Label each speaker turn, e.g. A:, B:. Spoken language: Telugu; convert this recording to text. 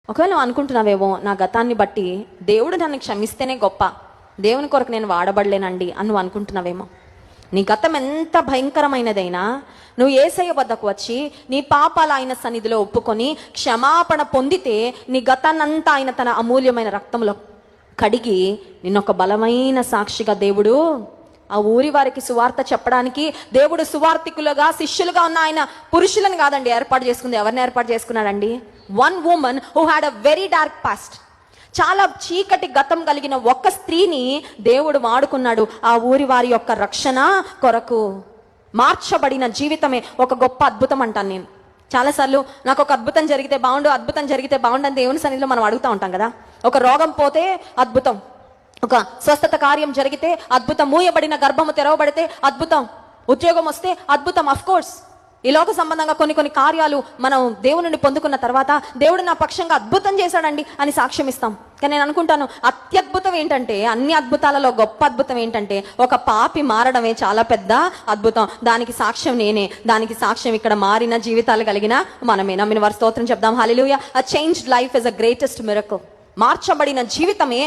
A: ఒకవేళ నువ్వు అనుకుంటున్నావేమో నా గతాన్ని బట్టి దేవుడు నన్ను క్షమిస్తేనే గొప్ప, దేవుని కొరకు నేను వాడబడలేనండి అని నువ్వు అనుకుంటున్నావేమో. నీ గతం ఎంత భయంకరమైనదైనా నువ్వు యేసయ్య వద్దకు వచ్చి నీ పాపాలు ఆయన సన్నిధిలో ఒప్పుకొని క్షమాపణ పొందితే నీ గతాన్నంతా ఆయన తన అమూల్యమైన రక్తంలో కడిగి నిన్నొక బలమైన సాక్షిగా దేవుడు ఆ ఊరి వారికి సువార్త చెప్పడానికి, దేవుడు సువార్థికులుగా శిష్యులుగా ఉన్న ఆయన పురుషులను కాదండి ఏర్పాటు చేసుకుంది. ఎవరిని ఏర్పాటు చేసుకున్నాడండి? One woman who had a very dark past. చాలా చీకటి గతం కలిగిన ఒక్క స్త్రీని దేవుడు వాడుకున్నాడు ఆ ఊరి వారి యొక్క రక్షణ కొరకు. మార్చబడిన జీవితమే ఒక గొప్ప అద్భుతం అంటాను నేను. చాలాసార్లు నాకు ఒక అద్భుతం జరిగితే బాగుండు, అద్భుతం జరిగితే బాగుండు అని దేవుని సన్నిధిలో మనం అడుగుతూ ఉంటాం కదా. ఒక రోగం పోతే అద్భుతం, ఒక స్వస్థత కార్యం జరిగితే అద్భుతం, మూయబడిన గర్భము తెరవబడితే అద్భుతం, ఉద్యోగం వస్తే అద్భుతం. అఫ్ కోర్స్ ఈ లోక సంబంధంగా కొన్ని కార్యాలు మనం దేవుని నుండి పొందుకున్న తర్వాత దేవుడు నా పక్షంగా అద్భుతం చేశాడండి అని సాక్ష్యం ఇస్తాం. కానీ నేను అనుకుంటాను అత్యద్భుతం ఏంటంటే, అన్ని అద్భుతాలలో గొప్ప అద్భుతం ఏంటంటే ఒక పాపి మారడమే చాలా పెద్ద అద్భుతం. దానికి సాక్ష్యం నేనే, దానికి సాక్ష్యం ఇక్కడ మారిన జీవితాలు కలిగిన మనమే. నమ్మిన వారి స్తోత్రం చెప్దాం. హల్లెలూయా. A changed life is a greatest miracle. మార్చబడిన జీవితమే